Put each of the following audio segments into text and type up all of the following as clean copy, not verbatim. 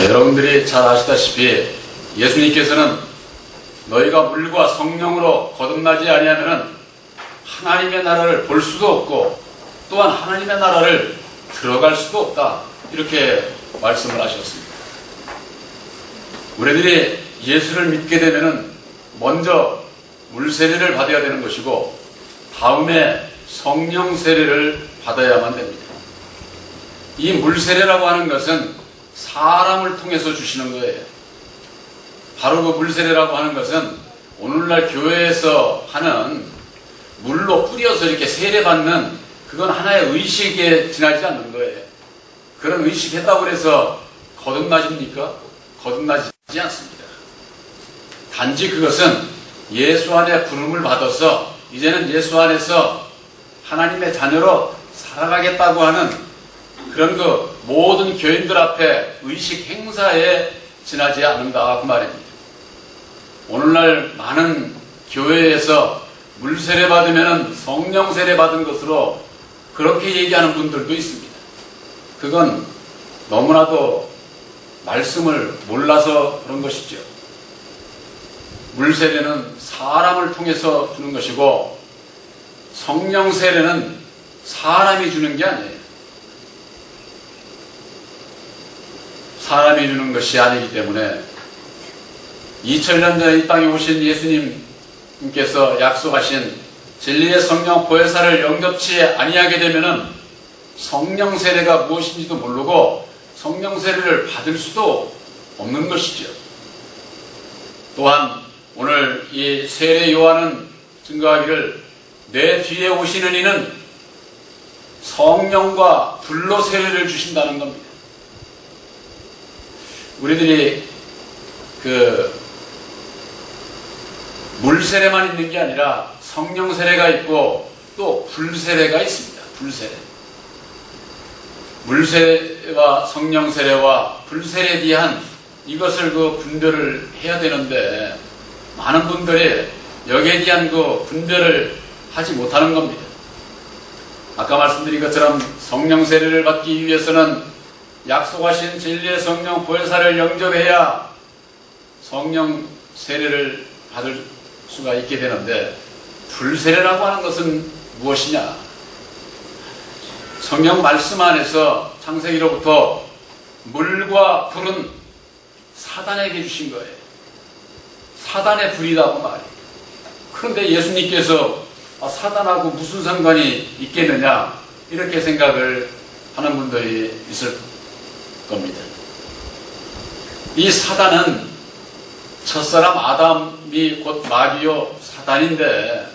여러분들이 잘 아시다시피 예수님께서는 너희가 물과 성령으로 거듭나지 아니하면은 하나님의 나라를 볼 수도 없고 또한 하나님의 나라를 들어갈 수도 없다, 이렇게 말씀을 하셨습니다. 우리들이 예수를 믿게 되면은 먼저 물 세례를 받아야 되는 것이고 다음에 성령 세례를 받아야만 됩니다. 이 물 세례라고 하는 것은 사람을 통해서 주시는 거예요. 바로 그 물 세례라고 하는 것은 오늘날 교회에서 하는 물로 뿌려서 이렇게 세례받는, 그건 하나의 의식에 지나지 않는 거예요. 그런 의식했다고 해서 거듭나십니까? 거듭나지 않습니다. 단지 그것은 예수 안에 부름을 받아서 이제는 예수 안에서 하나님의 자녀로 살아가겠다고 하는 그런 그 모든 교인들 앞에 의식 행사에 지나지 않는다, 그 말입니다. 오늘날 많은 교회에서 물 세례 받으면 성령 세례 받은 것으로 그렇게 얘기하는 분들도 있습니다. 그건 너무나도 말씀을 몰라서 그런 것이죠. 물 세례는 사람을 통해서 주는 것이고 성령 세례는 사람이 주는 게 아니에요. 사람이 주는 것이 아니기 때문에 2000년 전에 이 땅에 오신 예수님께서 약속하신 진리의 성령 보혜사를 영접치 아니하게 되면은 성령 세례가 무엇인지도 모르고 성령 세례를 받을 수도 없는 것이죠. 또한 오늘 이 세례 요한은 증거하기를 내 뒤에 오시는 이는 성령과 불로 세례를 주신다는 겁니다. 우리들이 물 세례만 있는 게 아니라 성령 세례가 있고 또 불 세례가 있습니다. 불 세례. 물 세례와 성령 세례와 불 세례에 대한 이것을 분별을 해야 되는데 많은 분들이 여기에 대한 분별을 하지 못하는 겁니다. 아까 말씀드린 것처럼 성령 세례를 받기 위해서는 약속하신 진리의 성령 보혜사를 영접해야 성령 세례를 받을 수가 있게 되는데, 불세례라고 하는 것은 무엇이냐? 성경 말씀 안에서 창세기로부터 물과 불은 사단에게 주신 거예요. 사단의 불이라고 말이에요. 그런데 예수님께서 사단하고 무슨 상관이 있겠느냐, 이렇게 생각을 하는 분들이 있을 겁니다. 이 사단은 첫사람 아담이 곧 마귀요 사단인데,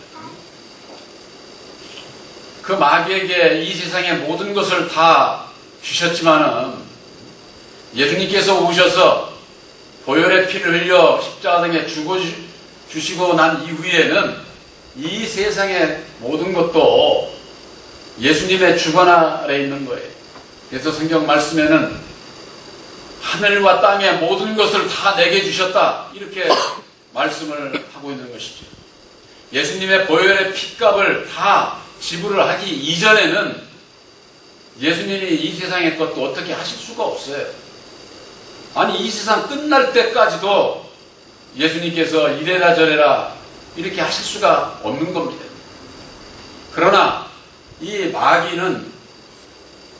그 마귀에게 이 세상의 모든 것을 다 주셨지만은 예수님께서 오셔서 보혈의 피를 흘려 십자가상에 죽어주시고 난 이후에는 이 세상의 모든 것도 예수님의 주권 아래 있는 거예요. 그래서 성경 말씀에는 하늘과 땅의 모든 것을 다 내게 주셨다, 이렇게 말씀을 하고 있는 것이죠. 예수님의 보혈의 핏값을 다 지불을 하기 이전에는 예수님이 이 세상의 것도 어떻게 하실 수가 없어요. 아니, 이 세상 끝날 때까지도 예수님께서 이래라 저래라 이렇게 하실 수가 없는 겁니다. 그러나 이 마귀는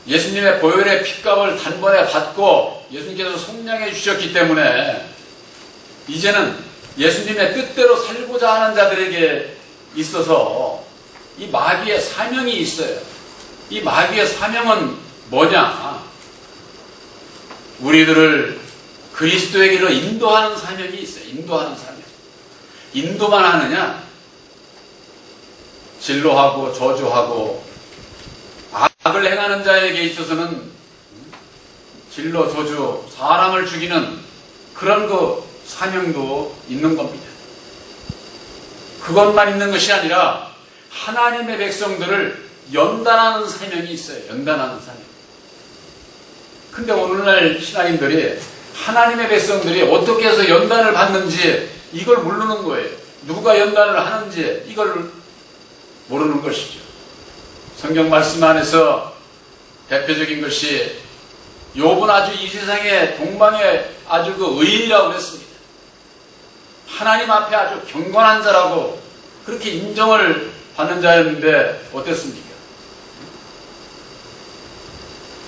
예수님의 보혈의 핏값을 단번에 받고 예수님께서 속량해 주셨기 때문에 이제는 예수님의 뜻대로 살고자 하는 자들에게 있어서 이 마귀의 사명이 있어요. 이 마귀의 사명은 뭐냐? 우리들을 그리스도에게로 인도하는 사명이 있어요. 인도하는 사명. 인도만 하느냐? 진로하고 저주하고 악을 행하는 자에게 있어서는 진로, 저주, 사람을 죽이는 그런 사명도 있는 겁니다. 그것만 있는 것이 아니라 하나님의 백성들을 연단하는 사명이 있어요. 연단하는 사명. 근데 오늘날 신앙인들이 하나님의 백성들이 어떻게 해서 연단을 받는지 이걸 모르는 거예요. 누가 연단을 하는지 이걸 모르는 것이죠. 성경 말씀 안에서 대표적인 것이 욥은 아주 이 세상에 동방의 아주 그 의인이라고 그랬습니다. 하나님 앞에 아주 경건한 자라고 그렇게 인정을 받는 자였는데 어땠습니까?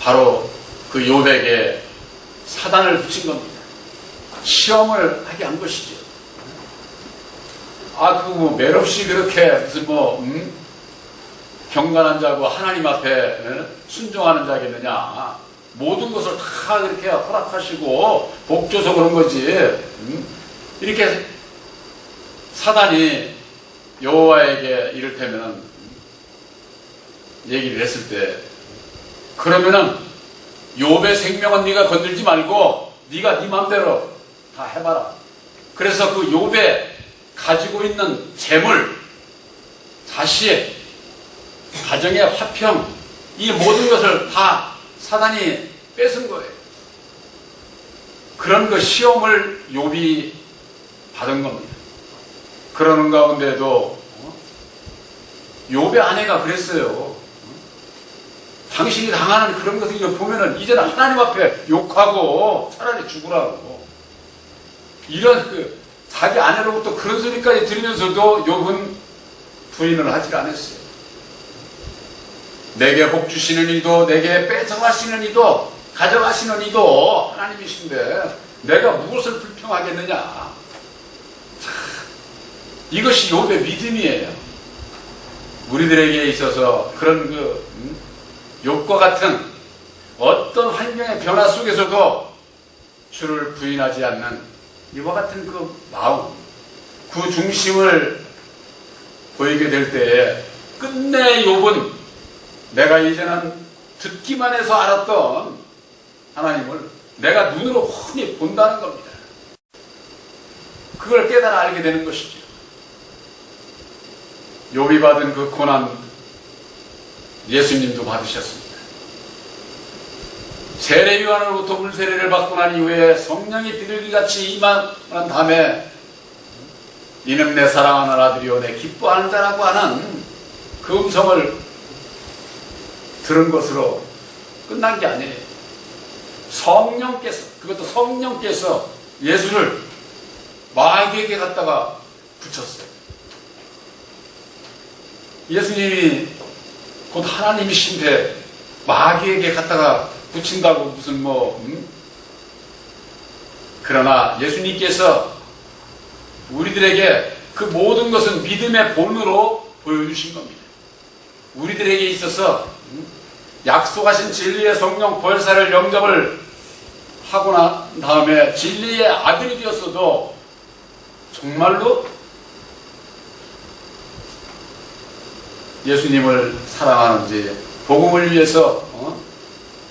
바로 그 욥에게 사단을 붙인 겁니다. 시험을 하게 한 것이죠. 뭐 매없이 그렇게 무슨 경건한 자고 하나님 앞에 순종하는 자겠느냐. 모든 것을 다 그렇게 허락하시고 복줘서 그런 거지. 이렇게 사단이 여호와에게 이를테면 얘기를 했을 때, 그러면은 욥의 생명은 네가 건들지 말고 네가 네 마음대로 다 해봐라. 그래서 그 욥에 가지고 있는 재물, 다시 가정의 화평, 이 모든 것을 다 사단이 뺏은 거예요. 그런 그 시험을 욥이 받은 겁니다. 그러는 가운데도 욥의 아내가 그랬어요. 당신이 당하는 그런 것을 보면은 이제는 하나님 앞에 욕하고 차라리 죽으라고. 이런 자기 아내로부터 그런 소리까지 들으면서도 욥은 부인을 하지 않았어요. 내게 복 주시는 이도 내게 뺏어가시는 이도 가져가시는 이도 하나님이신데 내가 무엇을 불평하겠느냐. 이것이 욥의 믿음이에요. 우리들에게 있어서 그런 욥과 같은 어떤 환경의 변화 속에서도 주를 부인하지 않는 이와 같은 그 마음, 그 중심을 보이게 될 때에 끝내 욥은 내가 이제는 듣기만 해서 알았던 하나님을 내가 눈으로 훤히 본다는 겁니다. 그걸 깨달아 알게 되는 것이죠. 욥이 받은 그 고난 예수님도 받으셨습니다. 세례요한으로부터 물세례를 받고 난 이후에 성령이 비둘기같이 임한 다음에 이는 내 사랑하는 아들이요 내 기뻐하는 자라고 하는 그 음성을 들은 것으로 끝난 게 아니에요. 그것도 성령께서 예수를 마귀에게 갖다가 붙였어요. 예수님이 곧 하나님이신데 마귀에게 갖다가 붙인다고 무슨 그러나 예수님께서 우리들에게 그 모든 것은 믿음의 본으로 보여주신 겁니다. 우리들에게 있어서 약속하신 진리의 성령 벌사를 영접을 하고 난 다음에 진리의 아들이 되었어도 정말로 예수님을 사랑하는지, 복음을 위해서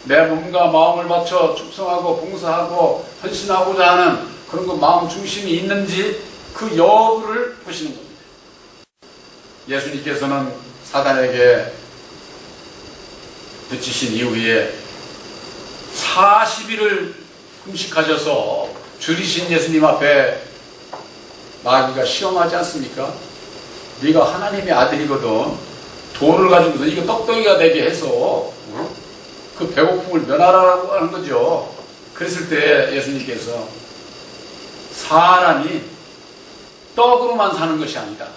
내 몸과 마음을 바쳐 충성하고 봉사하고 헌신하고자 하는 그런 그 마음 중심이 있는지 그 여부를 보시는 겁니다. 예수님께서는 사단에게 붙이신 이후에 40일을 금식하셔서 줄이신 예수님 앞에 마귀가 시험하지 않습니까? 네가 하나님의 아들이거든. 돈을 가지고서 이거 떡덩이가 되게 해서 그 배고픔을 면하라고 하는 거죠. 그랬을 때 예수님께서 사람이 떡으로만 사는 것이 아니다.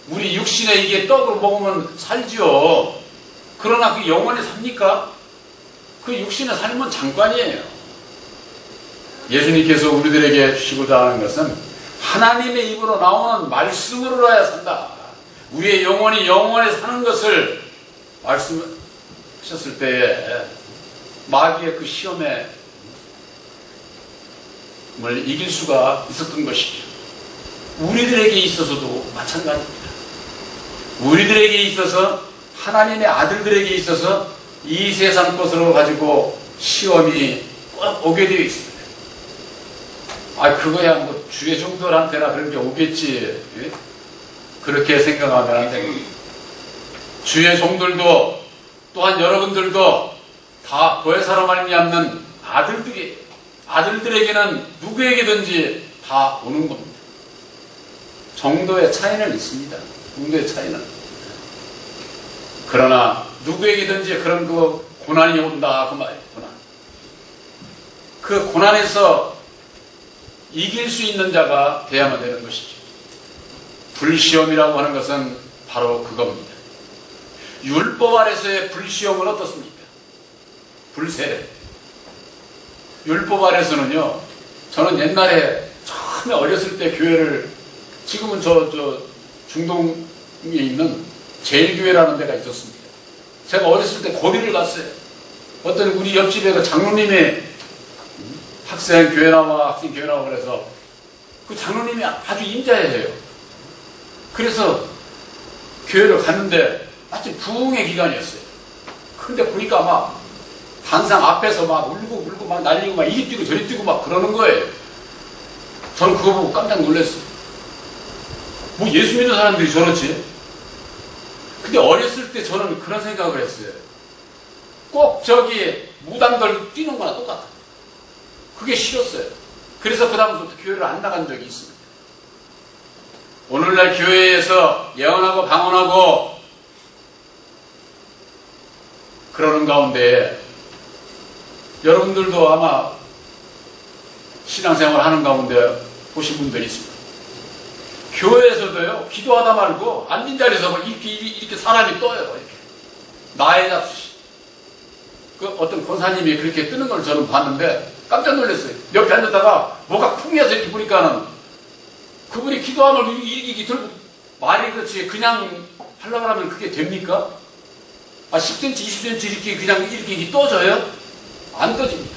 우리 육신에 이게 떡으로 먹으면 살지요. 그러나 그 영원히 삽니까? 그 육신의 삶은 잠깐이에요. 예수님께서 우리들에게 주시고자 하는 것은 하나님의 입으로 나오는 말씀으로라야 산다. 우리의 영혼이 영원히 사는 것을 말씀하셨을 때에 마귀의 그 시험에 이길 수가 있었던 것이죠. 우리들에게 있어서도 마찬가지입니다. 우리들에게 있어서 하나님의 아들들에게 있어서 이 세상 것으로 가지고 시험이 꼭 오게 되어 있습니다. 그거야 주의 종들한테나 그런 게 오겠지. 그렇게 생각하면 안 됩니다. 주의 종들도 또한 여러분들도 다 보혜사로 말미암는 아들들에게는 누구에게든지 다 오는 겁니다. 정도의 차이는 있습니다. 정도의 차이는. 그러나 누구에게든지 그런 그 고난이 온다 그 말이에요. 고난. 그 고난에서 이길 수 있는 자가 돼야만 되는 것이죠. 불시험이라고 하는 것은 바로 그겁니다. 율법 아래서의 불시험은 어떻습니까? 불세례. 율법 아래서는요, 저는 옛날에 처음에 어렸을 때 교회를, 지금은 저 중동에 있는 제일교회라는 데가 있었습니다. 제가 어렸을 때 거기를 갔어요. 어떤 우리 옆집에 그 장로님이 학생 교회 나와, 학생 교회 나와 그래서 그 장로님이 아주 인자해요. 그래서 교회를 갔는데 마침 부흥의 기간이었어요. 그런데 보니까 막 단상 앞에서 막 울고 막 날리고 막 이리 뛰고 저리 뛰고 막 그러는 거예요. 저는 그거 보고 깜짝 놀랐어요. 뭐 예수 믿는 사람들이 저렇지? 근데 어렸을 때 저는 그런 생각을 했어요. 꼭 저기 무당들 뛰는 거나 똑같아. 그게 싫었어요. 그래서 그 다음부터 교회를 안 나간 적이 있습니다. 오늘날 교회에서 예언하고 방언하고 그러는 가운데 여러분들도 아마 신앙생활 하는 가운데 보신 분들이 있습니다. 교회에서도요, 기도하다 말고 앉은 자리에서 이렇게 사람이 떠요. 이렇게. 나의 잡수시. 그 어떤 권사님이 그렇게 뜨는 걸 저는 봤는데 깜짝 놀랐어요. 옆에 앉았다가 뭐가 풍해서 이렇게 보니까는 그분이 기도하면 이렇게 들고 말이 그렇지 그냥 하려고 하면 그게 됩니까? 10cm, 20cm 이렇게 그냥 이렇게 떠져요? 안 떠집니다.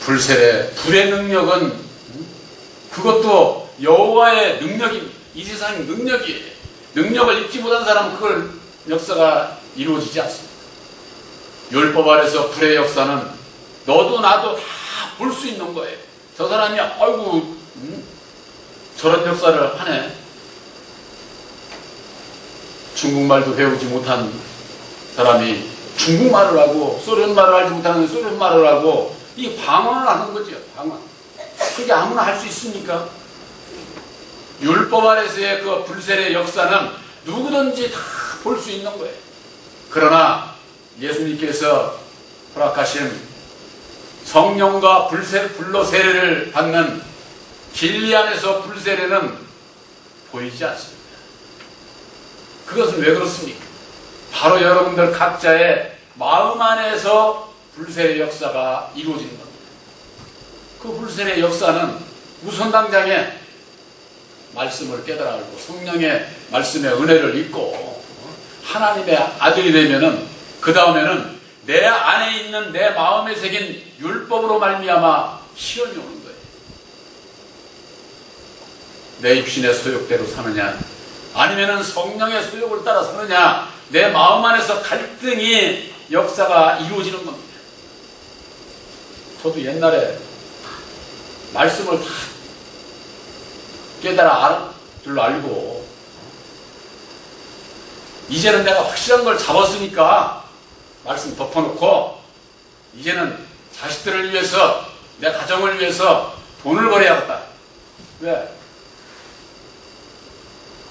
불세례, 불의 능력은 그것도 여호와의 능력입니다. 이 세상의 능력이에요. 능력을 입지 못한 사람은 그걸 역사가 이루어지지 않습니다. 율법 아래서 불의 역사는 너도 나도 다 볼 수 있는 거예요. 저 사람이 아이고 저런 역사를 하네. 중국말도 배우지 못한 사람이 중국말을 하고 소련말을 알지 못하는 소련말을 하고 이 방언을 하는 거죠. 방언. 그게 아무나 할 수 있습니까? 율법 아래서의 그 불세례 역사는 누구든지 다 볼 수 있는 거예요. 그러나 예수님께서 허락하신 성령과 불로 세례를 받는 길리안에서 불세례는 보이지 않습니다. 그것은 왜 그렇습니까? 바로 여러분들 각자의 마음 안에서 불세례 역사가 이루어지는 겁니다. 그 불세례 역사는 우선 당장에 말씀을 깨달아 알고 성령의 말씀의 은혜를 입고 하나님의 아들이 되면은 그 다음에는 내 안에 있는 내 마음에 새긴 율법으로 말미암아 시험이 오는 거예요. 내 입신의 소욕대로 사느냐 아니면은 성령의 소욕을 따라 사느냐 내 마음 안에서 갈등이 역사가 이루어지는 겁니다. 저도 옛날에 말씀을 다 깨달아 줄로 알고 이제는 내가 확실한 걸 잡았으니까 말씀 덮어놓고 이제는 자식들을 위해서 내 가정을 위해서 돈을 벌어야겠다. 왜?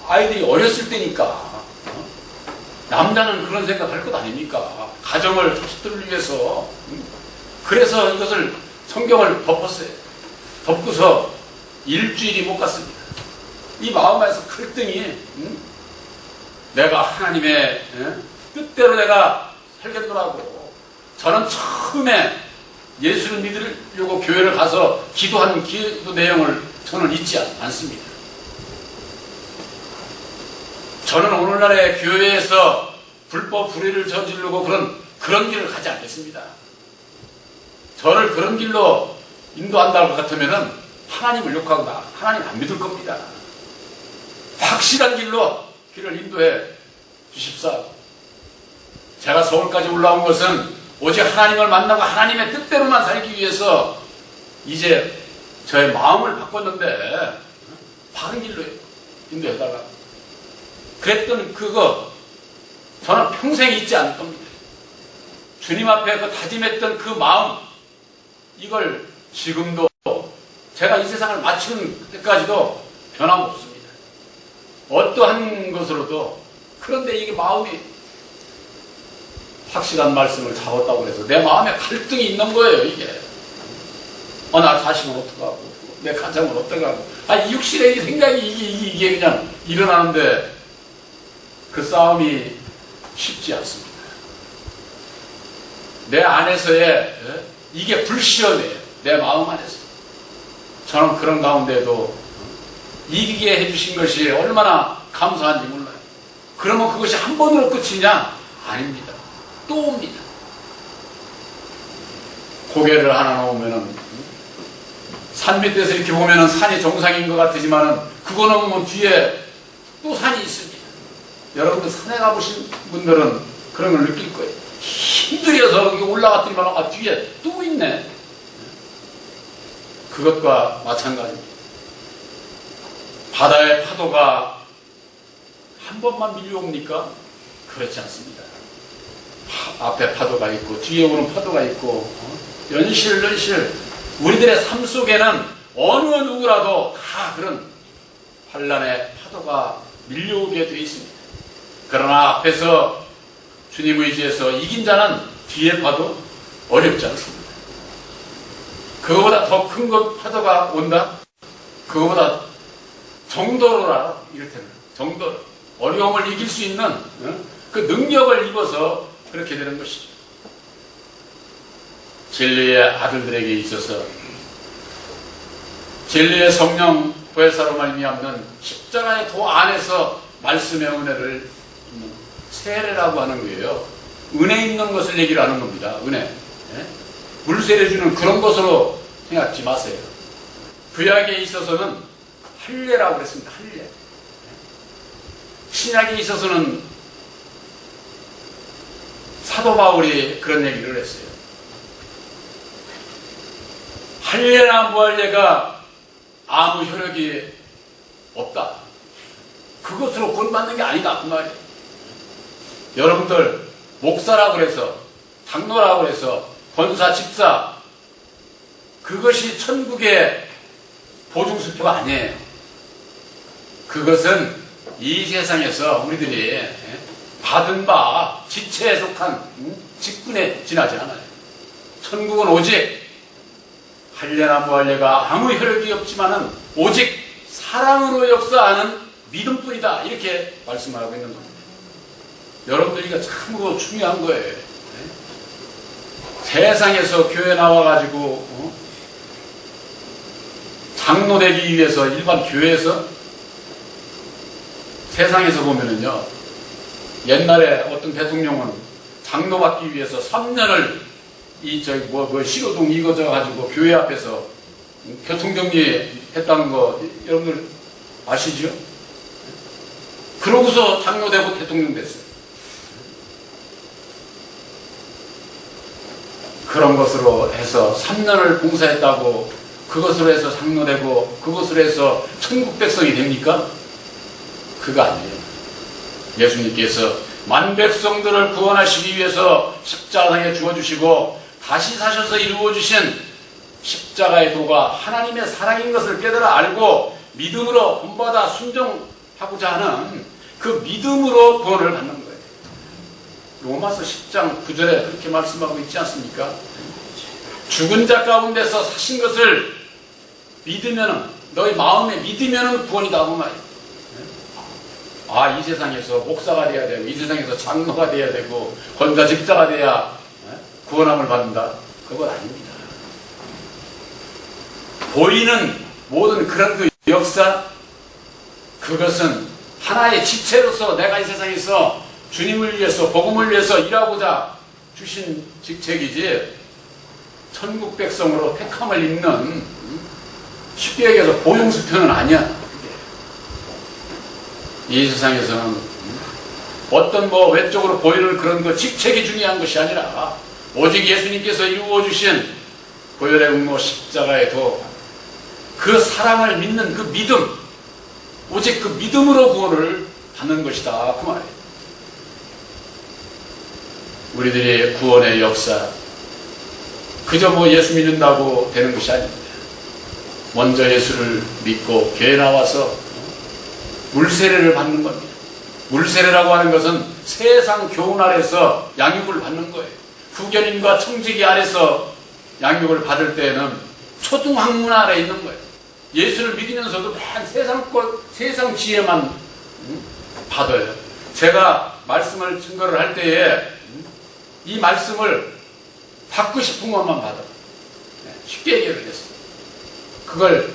아이들이 어렸을 때니까 남자는 그런 생각할 것 아닙니까? 가정을 자식들을 위해서. 그래서 이것을 성경을 덮었어요. 덮고서 일주일이 못 갔습니다. 이 마음에서 갈등이 내가 하나님의 뜻대로 내가 살겠노라고. 저는 처음에 예수를 믿으려고 교회를 가서 기도한 기도 내용을 저는 잊지 않습니다. 저는 오늘날의 교회에서 불법 불의를 저지르고 그런 길을 가지 않겠습니다. 저를 그런 길로 인도한다고 같으면은 하나님을 욕하고 하나님 안 믿을 겁니다. 확실한 길로 길을 인도해 주십사. 제가 서울까지 올라온 것은 오직 하나님을 만나고 하나님의 뜻대로만 살기 위해서 이제 저의 마음을 바꿨는데 바른 길로 인도해달라. 그랬던 그거 저는 평생 잊지 않을 겁니다. 주님 앞에 그 다짐했던 그 마음 이걸 지금도 제가 이 세상을 마치는 때까지도 변함없습니다. 어떠한 것으로도. 그런데 이게 마음이 확실한 말씀을 잡았다고 해서 내 마음에 갈등이 있는 거예요, 이게. 나 자식은 어떡하고, 내 가정은 어떡하고. 이 육신의 이 생각이 이게 그냥 일어나는데 그 싸움이 쉽지 않습니다. 내 안에서의 이게 불시험이에요. 내 마음 안에서. 저는 그런 가운데도 이기게 해주신 것이 얼마나 감사한지 몰라요. 그러면 그것이 한 번으로 끝이냐? 아닙니다. 또 옵니다. 고개를 하나 놓으면은 산 밑에서 이렇게 보면은 산이 정상인 것 같지만은 그거 넘으면 뒤에 또 산이 있습니다. 여러분들 산에 가보신 분들은 그런 걸 느낄 거예요. 힘들여서 올라갔더니만 뒤에 또 있네. 그것과 마찬가지입니다. 바다의 파도가 한 번만 밀려옵니까? 그렇지 않습니다. 앞에 파도가 있고 뒤에 오는 파도가 있고 연실연실 우리들의 삶 속에는 어느 누구라도 다 그런 환난의 파도가 밀려오게 되어 있습니다. 그러나 앞에서 주님 의지에서 이긴 자는 뒤에 봐도 어렵지 않습니다. 그거보다 더 큰 파도가 온다? 그거보다 정도로라, 이를테면 정도로 어려움을 이길 수 있는 그 능력을 입어서 그렇게 되는 것이죠. 진리의 아들들에게 있어서 진리의 성령 보혜사로 말미암는 십자가의 도 안에서 말씀의 은혜를 입는 세례라고 하는 거예요. 은혜 있는 것을 얘기를 하는 겁니다. 은혜. 물세례 주는 그런 것으로 생각지 마세요. 구약에 있어서는 할례라고 그랬습니다. 할례. 신약에 있어서는 사도 바울이 그런 얘기를 했어요. 할례나 무할례가 아무 효력이 없다. 그것으로 구원받는 게 아니다. 그 말이에요. 여러분들 목사라고 그래서 장로라고 해서 권사, 집사 그것이 천국의 보증수표가 아니에요. 그것은 이 세상에서 우리들이 받은 바 지체에 속한 직분에 지나지 않아요. 천국은 오직 할례나 무할례가 아무 효력이 없지만은 오직 사랑으로 역사하는 믿음뿐이다. 이렇게 말씀하고 있는 겁니다. 여러분들 이게 참으로 중요한 거예요. 세상에서 교회 나와가지고 장로 되기 위해서 일반 교회에서 세상에서 보면은요, 옛날에 어떤 대통령은 장로 받기 위해서 3년을 시로동 이거저 가지고 교회 앞에서 교통정리 했다는 거 여러분들 아시죠? 그러고서 장로 되고 대통령 됐어요. 그런 것으로 해서 3년을 봉사했다고 그것으로 해서 장로 되고 그것으로 해서 천국 백성이 됩니까? 그거 아니에요. 예수님께서 만 백성들을 구원하시기 위해서 십자가에 죽어주시고 다시 사셔서 이루어주신 십자가의 도가 하나님의 사랑인 것을 깨달아 알고 믿음으로 본받아 순종하고자 하는 그 믿음으로 구원을 받는 거예요. 로마서 10장 9절에 그렇게 말씀하고 있지 않습니까? 죽은 자 가운데서 사신 것을 믿으면은, 너희 마음에 믿으면은 구원이다 그 말이에요. 이 세상에서 목사가 돼야 되고 이 세상에서 장로가 돼야 되고 권사 집사가 돼야 구원함을 받는다? 그건 아닙니다. 보이는 모든 그런 그 역사, 그것은 하나의 지체로서 내가 이 세상에서 주님을 위해서 복음을 위해서 일하고자 주신 직책이지 천국 백성으로 택함을 입는 쉽게 얘기해서 보증수표는 아니야. 이 세상에서는 어떤 외적으로 보이는 그런 거 직책이 중요한 것이 아니라 오직 예수님께서 이루어 주신 고혈의 음모 십자가의 도, 그 사랑을 믿는 그 믿음, 오직 그 믿음으로 구원을 받는 것이다 그 말이에요. 우리들의 구원의 역사, 그저 예수 믿는다고 되는 것이 아닙니다. 먼저 예수를 믿고 교회 나와서 물세례를 받는 겁니다. 물세례라고 하는 것은 세상 교훈 아래서 양육을 받는 거예요. 후견인과 청지기 아래서 양육을 받을 때에는 초등학문 아래 있는 거예요. 예수를 믿으면서도 맨 세상 지혜만 받아요. 제가 말씀을 증거를 할 때에 이 말씀을 받고 싶은 것만 받아. 쉽게 얘기를 했어요. 그걸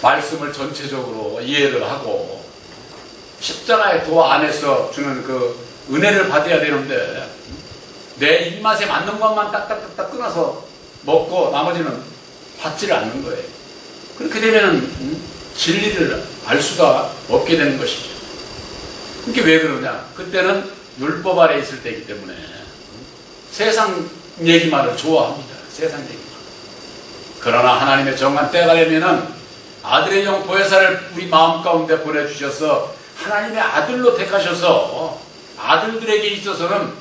말씀을 전체적으로 이해를 하고 십자가의 도 안에서 주는 그 은혜를 받아야 되는데 내 입맛에 맞는 것만 딱딱딱딱 끊어서 먹고 나머지는 받지를 않는 거예요. 그렇게 되면 진리를 알 수가 없게 되는 것이죠. 그게 왜 그러냐? 그때는 율법 아래 있을 때이기 때문에 세상 얘기만을 좋아합니다. 세상 얘기만. 그러나 하나님의 정한 때가 되면은 아들의 영 보혜사를 우리 마음 가운데 보내주셔서 하나님의 아들로 택하셔서 아들들에게 있어서는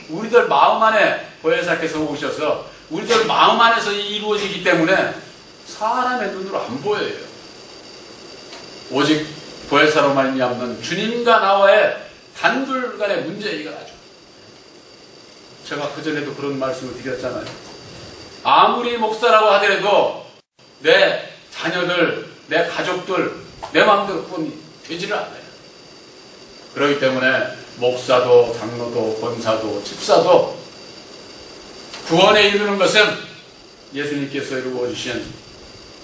우리들 마음 안에 보혜사께서 오셔서 우리들 마음 안에서 이루어지기 때문에 사람의 눈으로 안 보여요. 오직 보혜사로 말미암는 주님과 나와의 단둘 간의 문제이가 나죠. 제가 그전에도 그런 말씀을 드렸잖아요. 아무리 목사라고 하더라도 내 자녀들, 내 가족들, 내 마음대로 그건 되지를 않아요. 그렇기 때문에 목사도, 장로도, 권사도, 집사도 구원에 이르는 것은 예수님께서 이루어 주신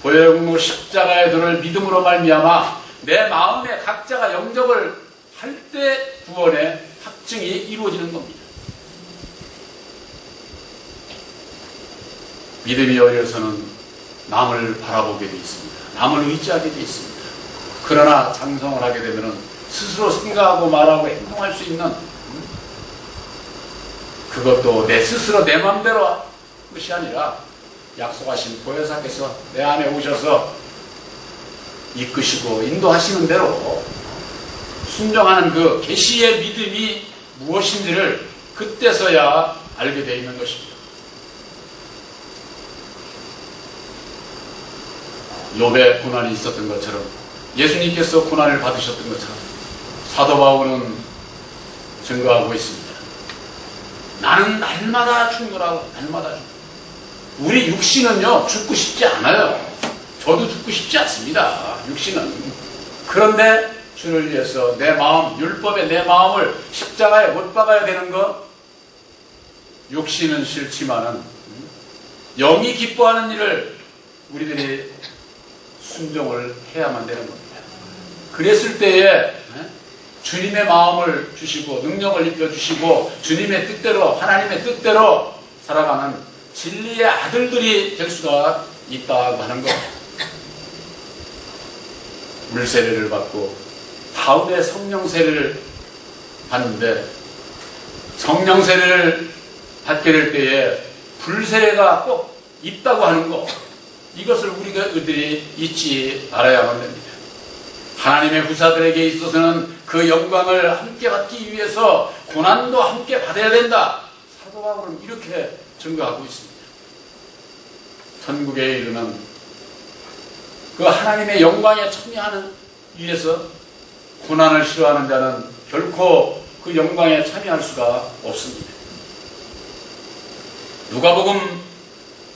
보혈공로 십자가의 도를 믿음으로 말미암아 내 마음에 각자가 영접을 할 때 구원의 확증이 이루어지는 겁니다. 믿음이 어려서는 남을 바라보게 되어 있습니다. 남을 의지하게 되어 있습니다. 그러나 장성을 하게 되면 스스로 생각하고 말하고 행동할 수 있는 그것도 내 스스로 내 마음대로 하는 것이 아니라 약속하신 보혜사께서 내 안에 오셔서 이끄시고 인도하시는 대로 순종하는 그 계시의 믿음이 무엇인지를 그때서야 알게 되어 있는 것입니다. 욥의 고난이 있었던 것처럼 예수님께서 고난을 받으셨던 것처럼 사도 바울은 증거하고 있습니다. 나는 날마다 충돌하고 날마다 충돌. 우리 육신은요 죽고 싶지 않아요. 저도 죽고 싶지 않습니다. 육신은. 그런데 주를 위해서 내 마음, 율법에 내 마음을 십자가에 못 박아야 되는 것, 육신은 싫지만은 영이 기뻐하는 일을 우리들이 순종을 해야만 되는 겁니다. 그랬을 때에 주님의 마음을 주시고 능력을 입혀주시고 주님의 뜻대로 하나님의 뜻대로 살아가는 진리의 아들들이 될 수가 있다고 하는 것. 물세례를 받고 다음에 성령 세례를 받는데 성령 세례를 받게 될 때에 불세례가 꼭 있다고 하는 것, 이것을 우리들이 잊지 말아야만 됩니다. 하나님의 후사들에게 있어서는 그 영광을 함께 받기 위해서 고난도 함께 받아야 된다. 사도 바울은 이렇게 증거하고 있습니다. 천국에 이르는 그 하나님의 영광에 참여하는 위해서 고난을 싫어하는 자는 결코 그 영광에 참여할 수가 없습니다. 누가복음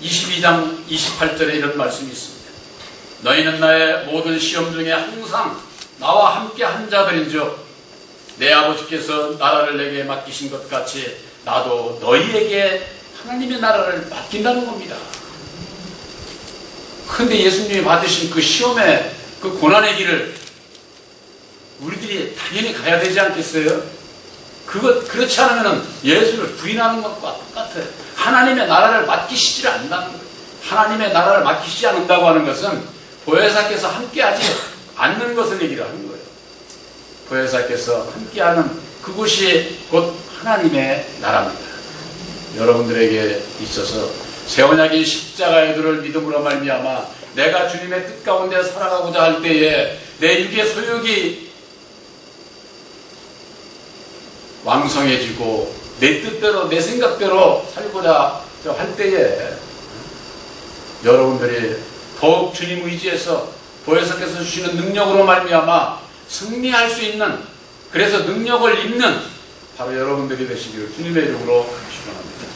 22장 28절에 이런 말씀이 있습니다. 너희는 나의 모든 시험 중에 항상 나와 함께 한 자들인즉 내 아버지께서 나라를 내게 맡기신 것 같이 나도 너희에게 하나님의 나라를 맡긴다는 겁니다. 그런데 예수님이 받으신 그 시험의 그 고난의 길을 우리들이 당연히 가야 되지 않겠어요? 그렇지 않으면 예수를 부인하는 것과 똑같아요. 하나님의 나라를 맡기시지 않는다는 거예요. 하나님의 나라를 맡기시지 않는다고 하는 것은 보혜사께서 함께하지 않는 것을 얘기를 하는 거예요. 보혜사께서 함께하는 그곳이 곧 하나님의 나라입니다. 여러분들에게 있어서 새 언약인 십자가의 도를 믿음으로 말미암아 내가 주님의 뜻 가운데 살아가고자 할 때에 내 육의 소욕이 왕성해지고 내 뜻대로 내 생각대로 살고자 할 때에 여러분들이 더욱 주님 의지해서 보혜사께서 주시는 능력으로 말미암아 승리할 수 있는, 그래서 능력을 입는 바로 여러분들이 되시기를 주님의 이름으로 축원합니다.